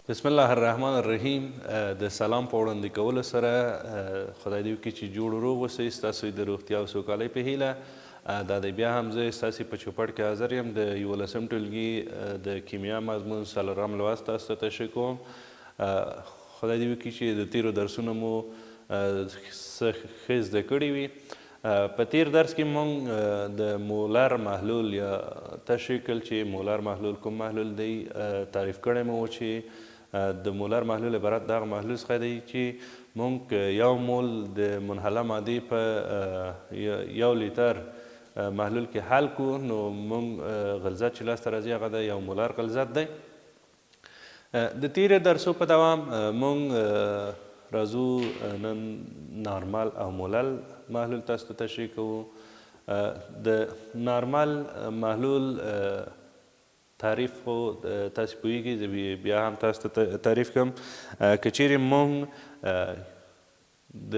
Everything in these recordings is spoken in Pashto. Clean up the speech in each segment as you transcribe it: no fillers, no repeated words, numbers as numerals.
بسم الله الرحمن الرحیم. د سلام په وړاندې کولو سره خدای دې وکړي چې جوړ روغ اوسئ. ستاسو د روغتیا او سوکالۍ په هیله دا دی بیا هم زه ستاسې په چوپړ کې حاضر یم د 11 ټولګي د کیمیا مضمون څلورم لوست تاسو ته تشریح کوم. خدای دې وکړي چې د تیرو درسونو مو څه ښه زده کړي وي. په تیر درس کې موږ د مولر محلول یا تشریح کړل چې مولر محلول کوم محلول دی. تعریف کړی مو چې د مولر محلول عبارت دغه محلول څخه دی چې موږ یو مول د منحله مادې په 1 لیتر محلول کې حل کړو نو موږ غلظت چې لاسته راځي هغه د 1 مولر غلظت دی. د تیرو درسو په دوام موږ راځو نن نارمل او مولل محلول تاسو ته تشریح کوو. د نارمل محلول تعریف خو تاسو پوهیږئ، زه بیا هم تاسو ته تعریف کوم. که چیرې موږ د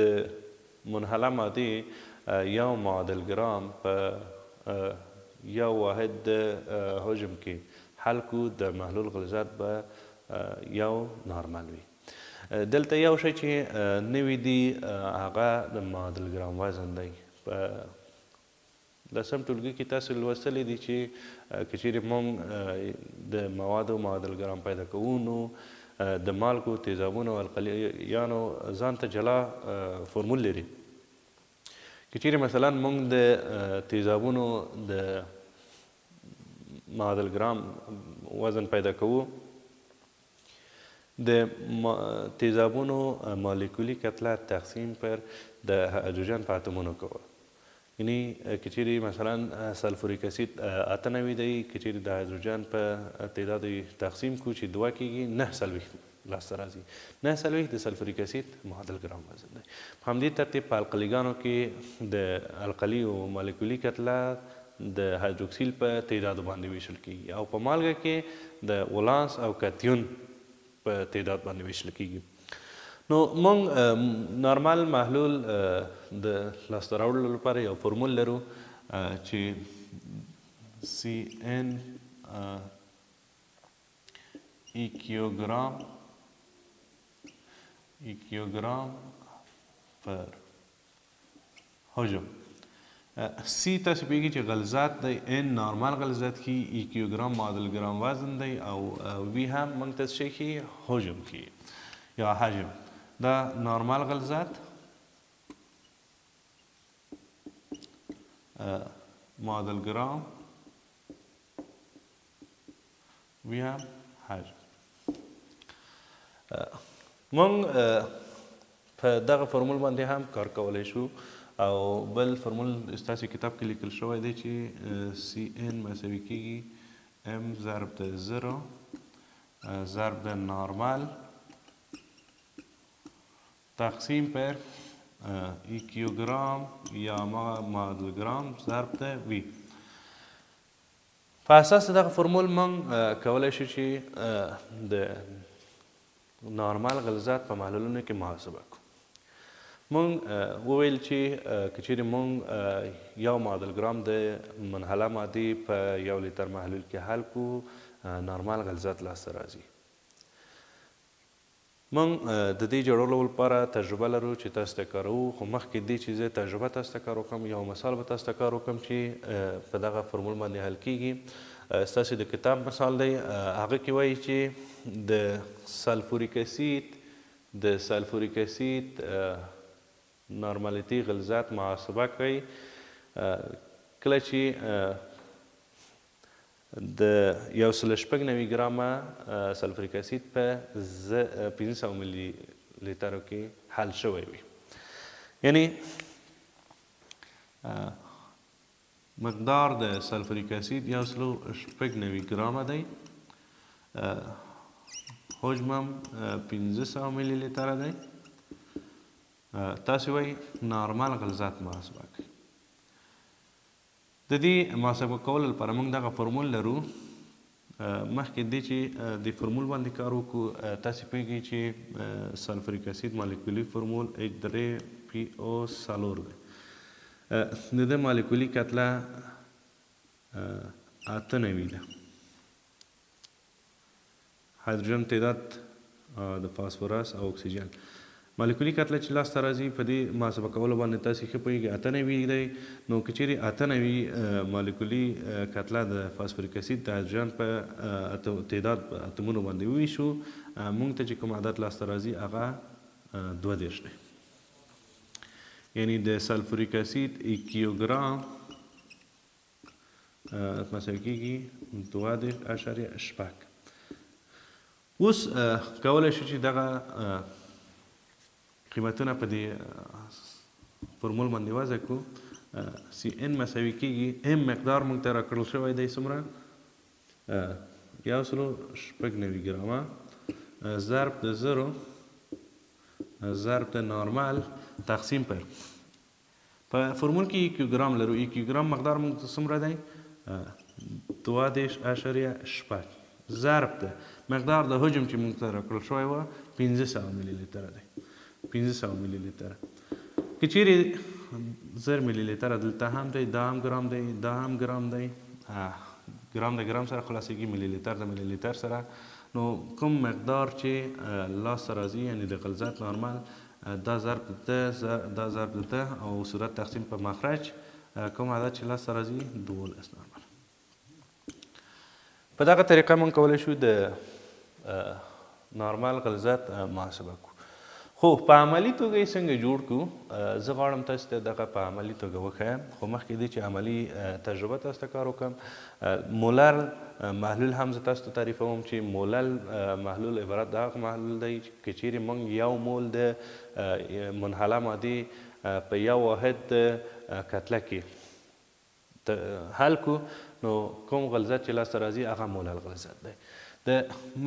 منحله مادې 1 معادل ګرام په 1 واحد د حجم کې حل کړو د محلول غلظت به 1 نارمل وي. دلته یو شی چې نوي دي هغه د معادل ګرام وزن دی. په 10م ټولګي کې تاسو لوستلی دي چې که چیرې موږ د موادو معادل ګرام پیدا کوو نو د مالګو، تیزابونو او القلیانو ځان ته جلا فرمول لري. که چیرې مثلا موږ د تیزابونو د معادل ګرام وزن پیدا کوو، د تیزابونو مالیکولی کتله تقسیم پر د هایدروجن په اتمونو کوو. یعنی که چیرې مثلا سلفوریک اسید 98 دی، که چیرې د هایدروجن په تعداد تقسیم کړو چې 2 کېږي 9 لاسته راځي. 9 د سلفوریک اسید معادل ګرام وزن دی. په همدې ترتیب په القلیګانو کې د القلي او مالیکولي کتله د هایدروکسیل په تعدادو باندې ویشل کېږي او په مالګه کې د ولانس او کاتیون په تعداد باندې ویشل کېږي. نو موږ نارمل محلول د لاسته راوړلو لپاره یو فرمول لرو چې CN ایکیوګرام پر حجم. سی تاسو پوهیږئ چې غلظت دی، N نارمل غلظت ښیي، ایکیوګرام معادل ګرام وزن دی او وی هم موږ ته څه ښیي؟ حجم ښیي یا حجم. دا نارمل غلظت معادل ګرام وی هم حجم. موږ په دغه فرمول باندې هم کار کولی شو او بل فرمول ستاسو کتاب کې لیکل شوی دی چې CN مساوي کېږي M ضرب د 0 ضرب د نارمل تقسیم پر ایکیوګرام یا معادل ګرام ضرب د وی. په اساس دغه فرمول موږ کولی شو چې د نارمل غلظت په محلولونو کې محاسبه کړو. موږ وویل چې که چیرې موږ 1 معادل ګرام د منحله مادې په 1 لیتر محلول کې حل کړو نارمل غلظت لاسته راځي. موږ د دې جوړولو لپاره تجربه لرو چې تاسو ته کاروو، خو مخکې دې چې زه تجربه تاسو ته کار وکړم یو مثال به تاسو ته کار وکړم چې په دغه فرمول باندې حل کېږي. ستاسو د کتاب مثال دی، هغه کې وایي چې د سلفوریک اسید نارمالیتي غلظت محاسبه کوي کله چې د 190 ګرامه سلفوریک اسید په 500 ملي لیترو کې حل شوی وي. یعنی مقدار د سلفوریک اسید 190 ګرامه دی، حجم هم 500 ملي لیتره دی. تاسو وایي نارمل غلظت محاسبه کوي. د دې محاسبه کولو لپاره موږ دغه فرمول لرو. مخکې دې چې د فرمول باندې کار وکړو، تاسو پوهیږئ چې سلفوریک اسید مالیکولي فرمول H3PO4 دی. د ده مالیکولي کتله 98 ده. هایدروجن تعداد د فاسفورس او اکسیجن. مالیکولي کتله چې لاسته راځي په دې محاسبه کولو باندې تاسې ښه پوهېږئ 98 دی. نو که چیرې 98 مالیکولي کتله د فاسفوریک اسید د هایدروجن په تعداد په اتمونو باندې وویشو، موږ ته چې کوم عدد لاسته راځي هغه 32 دی. یعنی د سلفوریک اسید کیلوګرام مساوي کېږي 2.8. اوس کولی شو چې دغه قیمتونه په دې فورمول باندې وضع کړو. سی ان مساوي کېږي ام مقدار موږ ته راکړل شوی دی څومره 196 ګرامه ضرب د 0 ضرب د نارمل تقسیم پر په فورمول کې کیلوګرام لرو. کیلوګرام مقدار موږ ته څومره دی 2.8 ضرب د مقدار د حجم چې موږ ته راکړل شوی و 500 ملي لیتره دی. 500 ملي لیتره که چیرې 1000 ملي لیتره دلته هم دی، دا هم ګرام دی، دا هم ګرام دی، ګرام د ګرام سره خلاصېږي، ملي لیتر د ملي لیتر سره. نو کوم مقدار چې لاسته راځي یعنې د غلظت نارمل دا ضرب د دا ضرب د او صورت تقسیم په مخرج کوم عدد چې لاسته راځي 12 نارمل. په دغه طریقه موږ کولی شو د نارمل غلظت محاسبه کړو. خو په عملي توګه یې څنګه جوړ کړو؟ زه غواړم تاسو ته دغه په عملي توګه وښیم، خو مخکې دې چې عملي تجربه تاسو ته کار وکړم. مولر محلول هم زه تاسو ته تعریفوم چې مولر محلول عبارت د هغه محلول دی که چیرې موږ 1 مول د منحله مادې په 1 واحد کتله کې حل کړو، نو کوم غلظت چې لاسته راځي هغه مولر غلظت دی. د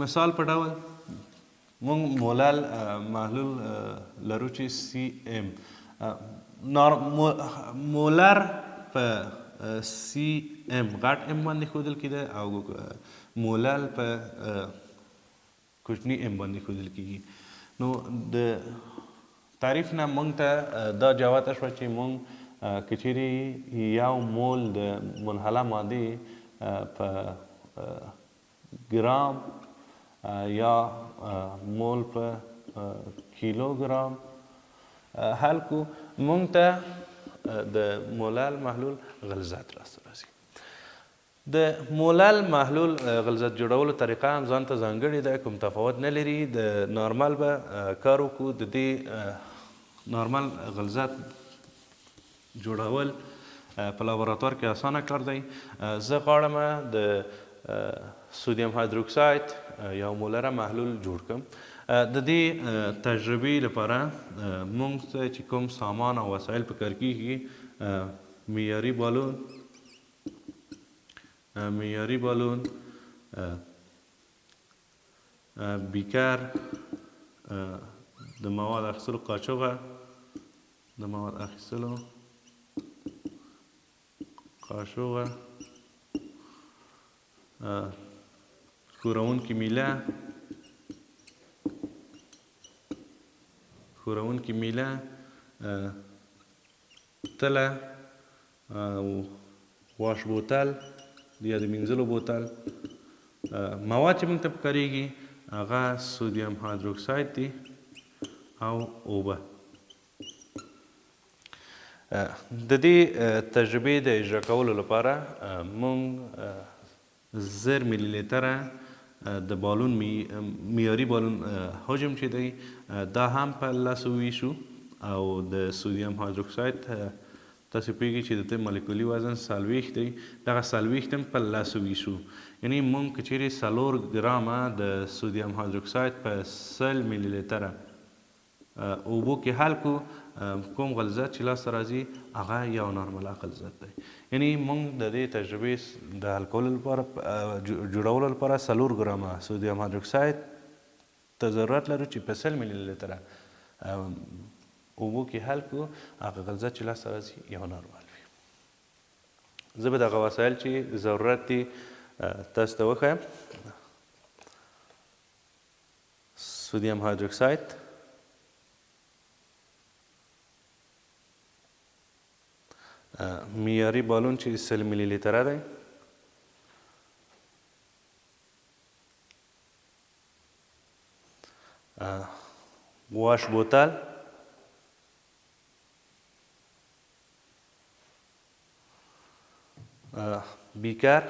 مثال په ډول موږ مولر محلول لرو چې سی ام. مولر په سی ام غټ ام باندې ښودل کېده او مولر په کوچني ام باندې ښودل کېږي. نو د تعریف نه موږ ته دا جوته شوه چې موږ که چیرې 1 مول د منحله مادې په ګرام یا مول په کیلوګرام حل کو، موږ ته د مولر محلول غلظت راسته راځي. د مولر محلول غلظت جوړولو طریقه هم ځان ته ځانګړې ده، کوم تفاوت نه لري. د نارمل به کار وکړو. د دې نارمل غلظت جوړول په لابراتوار کې اسانه کار دی. زه غواړم د سودیم هایدروکساید یو مولره محلول جوړ کړم. د دې تجربې لپاره موږ ته چې کوم سامان او وسایل پکار کېږي، معیاري بالون، بیکر، د مواد اخیستلو قاچوغه، د مواد اخیستلو قاشوغه، ښورونکې میله، تله او واش بوتل یا د مینځلو بوتل. مواد چې موږ ته پکارېږي هغه سودیم هایدروکساید دي او اوبه. د دې تجربې د اجرا کولو لپاره موږ 1000 ملي لیتره د بالون معیاري بالون حجم چې دی دا هم په لاسو ویشو او د سودیم هایدروکساید تاسو پوهېږئ چې د ده مالیکولي وزن 40 دی، دغه 40 هم په لاسو ویشو. یعنې موږ که چیرې 4 ګرامه د سودیم هایدروکساید په 100 ملي لیتره اوبو کې حل کړو، کوم غلظت چې لاسته راځي هغه یو نارمله غلظت دی. یعنې موږ د دې تجربې د حل کولو لپاره جوړولو لپاره 4 ګرامه سودیم هایدروکساید ته ضرورت لرو چې په 100 ملي لیتره اوبو کې حل کړو، هغه غلظت چې لاسته راځي یو نارمل وي. زه به دغه وسایل چې ضرورت دي تاسو ته وښیم. سودیم هایدروکساید، معیاري بالون چې 100 ملي لیتره دی، واش بوتل، بیکر،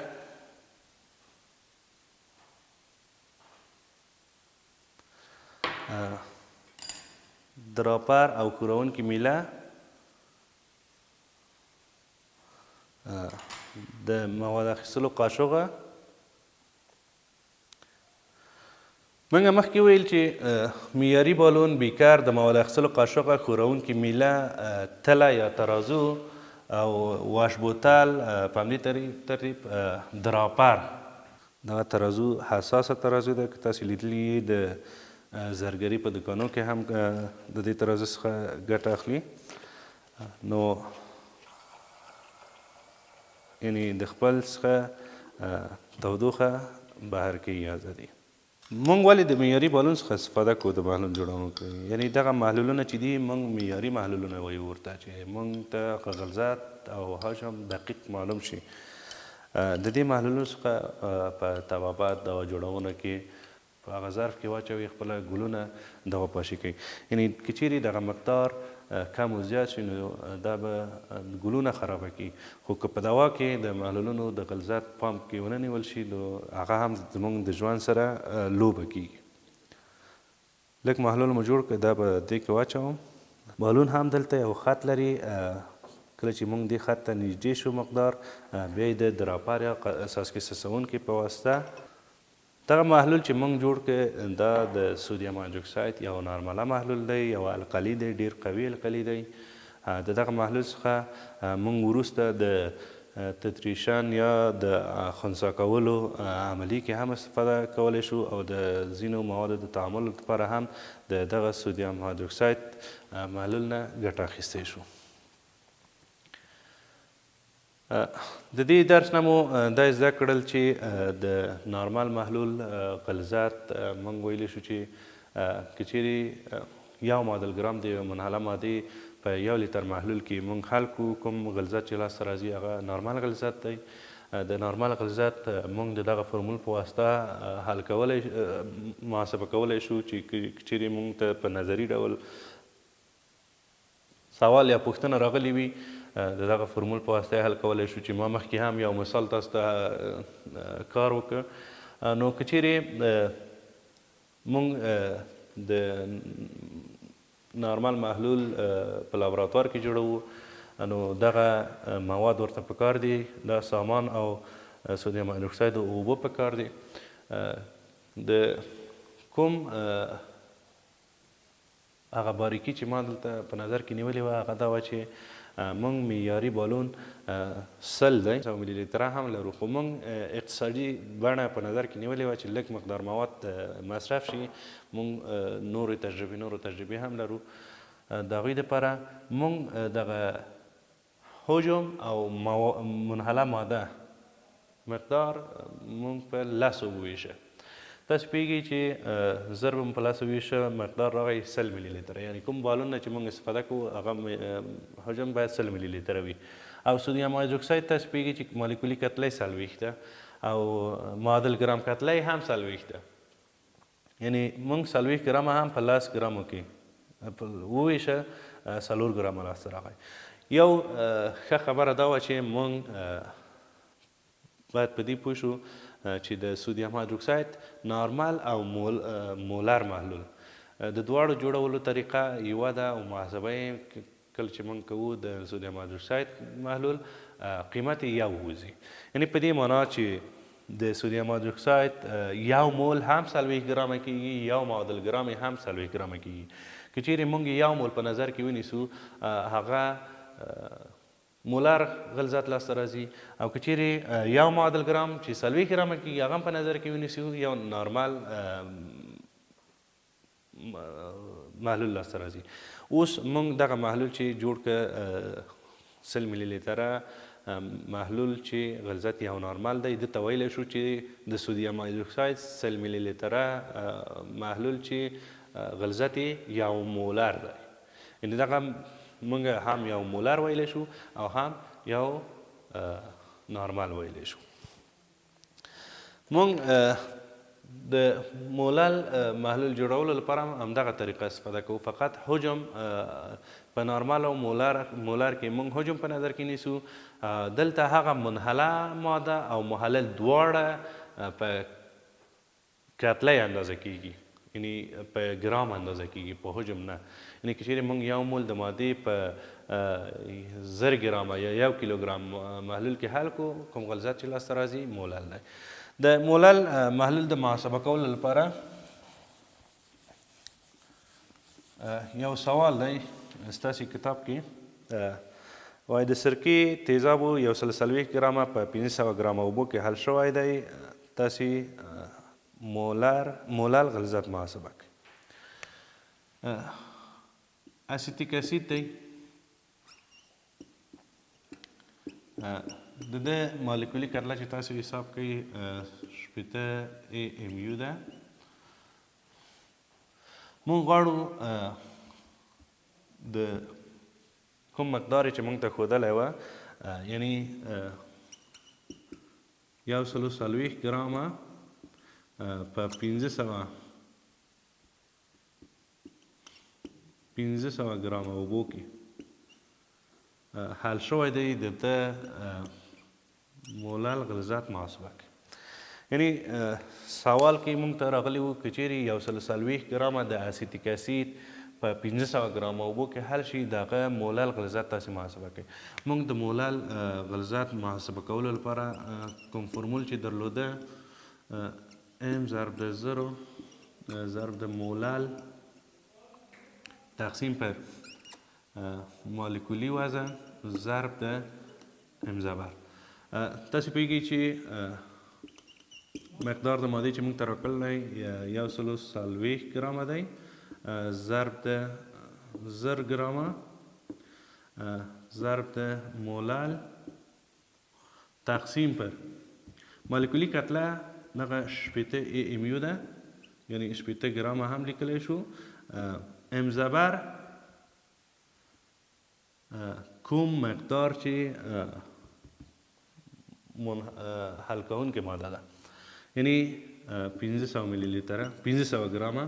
دراپر او کورونکي میله، د مواد اخیستلو قاشوغه. موږ مخکې ویل چې معیاري بالون، بیکر، د مواد اخیستلو قاشوغه، ښورونکي میله، تله یا ترازو او واش بوتل په همدې ترتیب دراپر. دغه ترازو حساسه ترازو ده، که تاسې لیدلي یې د زرګري په دکانو کې هم د دې ترازو څخه ګټه اخلي. نو یعنې د خپل څخه تودوخه بهر کوي ازادي. موږ ولې د معیاري بالون څخه استفاده کوو د محلول جوړونکو؟ یعنې دغه محلولونه چې دي موږ معیاري محلولونه وایو ورته، چې موږ ته غلظت او حجم دقیق معلوم شي. د دې محلولونو څخه په طبابت دوا جوړونه کې په هغه ظرف کې واچوي، خپله ګلونه دوا پاشي کوي. یعنې که چیرې دغه مقدار کم و زیات شي نو دا به ګلونه خرابه کړي. خو که په دوا کې د محلولونو د غلظت پام کې ونه نیول شي نو هغه هم زموږ د ژوند سره لوبه کیږي. لږ محلول مو جوړ کړ، دا به دې کې واچوم. بالون هم دلته یو خط لري. کله چې موږ دې خط ته نږدې شو مقدار، بیا یې د دراپر یا څاڅکي څڅونکي په واسطه دغه محلول چې موږ جوړ کړ دا د سودیم هایدروکساید یو نارمله محلول دی، یو القلي دی، ډېر قوي القلي دی. د دغه محلول څخه موږ وروسته د تتریشن یا د خنثی کولو عملي کې هم استفاده کولی شو او د ځینو موادو د تعامل لپاره هم د دغه سودیم هایدروکساید محلول نه ګټه اخیستی شو. د دې درس نه مو دا زده کړل چې د نارمال محلول غلظت موږ ویلی شو چې که چیرې 1 معادل ګرام د یوې منحله مادې په 1 لیتر محلول کې موږ حل کړو، کوم غلظت چې لاسته راځي هغه نارمال غلظت دی. د نارمال غلظت موږ د دغه فرمول په واسطه حل کولی، محاسبه کولی شو چې که چیرې موږ ته په نظري ډول سوال یا پوښتنه راغلې وي د دغه فرمول په واسطه یې حل کولی شو. چې ما مخکې هم یو مثال تاسو ته کار وکړ. نو که چیرې موږ د نارمال محلول په لابراتوار کې جوړوو نو دغه مواد ورته پکار دي، دا سامان او سودیم هایدروکساید او اوبه پکار دي. د کوم هغه باریکي چې ما دلته په نظر کې نیولې وه هغه دا وه چې موږ معیاري بالون 100 دی، 100 ملي لیتره هم لرو، خو موږ اقتصادي بڼه په نظر کې نیولې وه چې لږ مقدار مواد مصرف شي. موږ نورو تجربې هم لرو. د هغوی دپاره موږ دغه حجم او منحله ماده مقدار موږ په 10 وویشه. تاسو پوهېږئ چې ضرب په 10 ویشه مقدار راغی 100 ملي لیتره، یعنې کوم بالون نه چې موږ استفاده کوو هغه حجم باید 100 ملي لیتره وي. او سودیم هایدروکساید تاسو پوهېږئ چې مالیکولي کتله یې 40 ده او معادل ګرام کتله یې هم 40 ده. یعنې موږ 40 ګرامه هم په 10 ګرامو کې وویشه 4 ګرامه لاسته راغی. یو ښه خبره دا وه چې موږ باید په دې پوه شو چې د سودیم هایدروکساید نارمال او مولر محلول د دواړو جوړولو طریقه یوه ده او محاسبه یې کله چې موږ کوو د سودیم هایدروکساید محلول قیمت یې 1 وځي. یعنې په دې معنا چې د سودیم هایدروکساید 1 مول هم 40 ګرامه کېږي، 1 معادل ګرام یې هم 40 ګرامه کېږي. که چیرې موږ 1 مول په نظر کې ونیسو هغه مولر غلظت لاسته راځي، او که چیرې 1 معادل ګرام چې 40 ګرامه کېږي هغه هم په نظر کې ونیسو یو نارمال محلول لاسته راځي. اوس موږ دغه محلول چې جوړ کړه 100 ملي لیتره محلول چې غلظت یو نارمال دی، ده ته ویلی شو چې د سودیم هایدروکساید 100 ملي لیتره محلول چې غلظت یې 1 مولر دی. یعنې دغه موږ هم یو مولر ویلی شو او هم یو نارمال ویلی شو. موږ د مولال محلول جوړولو لپاره هم همدغه طریقه استفاده کوو. فقط حجم په نارمال او مولار کې موږ حجم په نظر کې نیسو. دلته هغه منحله ماده او محلل دواړه په کتله اندازه کیږي، یعنی په ګرام اندازه کیږي، په حجم نه. یعنی که چیرې موږ 1 مول د مادې په 1000 ګرامه یا 1 کیلوګرام محلول کې حل کو، کوم غلظت چې لاسته راځي مولال دی. د مولال محلول د محاسبه کولو لپاره یو سوال دی ستاسې کتاب کې، وایي د سرکې تیزابو 140 ګرامه په 500 ګرامه اوبو کې حل شوی دی. تاسې مولال غلظت محاسبه کړئ. اسیتیک اسید دی، د ده مالیکولي کتله چې تاسو حساب کوئ 18 AMU ده. مونږ غواړو د کوم مقدار چې مونږ ته ښودلی وه، یعنی 140 ګرامه په 500 ګرامه اوبو کې حل شوی دی، د ده مولال غلظت محاسبه کړئ. یعنی سوال کې موږ ته راغلی و که چیرې 140 ګرامه د اسیتیک اسید په 500 ګرامه اوبو کې حل شي، د هغه مولال غلظت تاسې محاسبه کړئ. موږ د مولال غلظت محاسبه کولو لپاره کوم فرمول چې درلوده، M ضرب د 0 ضرب د مولال تقسیم پر مالیکولی وزن ضرب د M ضرب. تاسې پوهېږئ چې مقدار د مادې چې موږ ته راکړلی 140 ګرامه دی ضرب د 1000 ګرامه ضرب د مولال تقسیم پر مالیکولي کتله دغه 18 AMU ده، یعنی 18 ګرامه هم لیکلی شو. M زبر کوم مقدار چې حل کوونکې ماده ده، یعنی 500 ملي لیتره 500 ګرامه.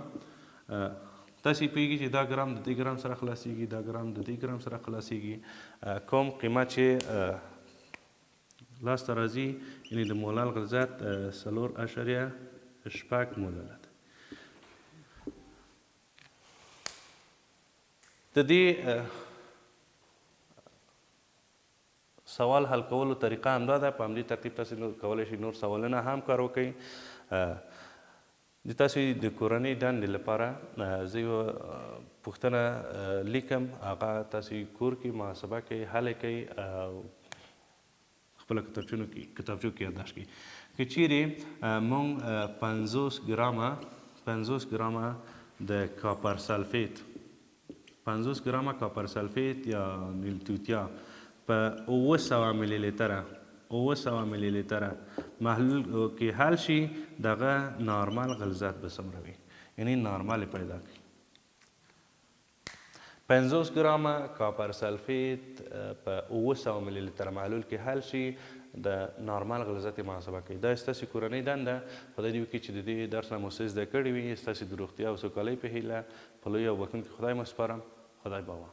تاسې پوهېږئ چې دا ګرام د دې ګرام سره خلاصېږي، دا ګرام د دې ګرام سره خلاصېږي. کوم قیمت چې لاسته راځي، یعنی د مولال غلظت 4.8 مولال ده. د دې سوال حل کولو طریقه همدا ده. په همدې ترتیب تاسې کولی شئ نور سوالونه هم کار وکړئ. د تاسې د کورنۍ دندې لپاره زه یوه پوښتنه لیکم، هغه تاسې کور کې محاسبه کوئ، حل یې کوئ او خپله کتابچو کې یادداشت کړئ. که چیرې موږ 50 ګرامه د کاپر سلفیت 50 ګرامه کاپر سلفیت یا نیل توتیا په 900 ملي لیتره محلول کې حل شي، دغه نارمال غلظت به څومره وي؟ یعنی نارمال یې پیدا کړئ. 50 ګرامه کاپر سلفیت په 900 ملي لیتره محلول کې حل شي، د نارمال غلظت یې محاسبه کوي. دا ستاسې کورنۍ دنده. خدای دې وکړي چې د دې درس نه مو څه زده کړي وي. ستاسې د روغتیا او سوکالۍ په هیله په لوی او بښونکي خدای مو سپارم. خدای بابا.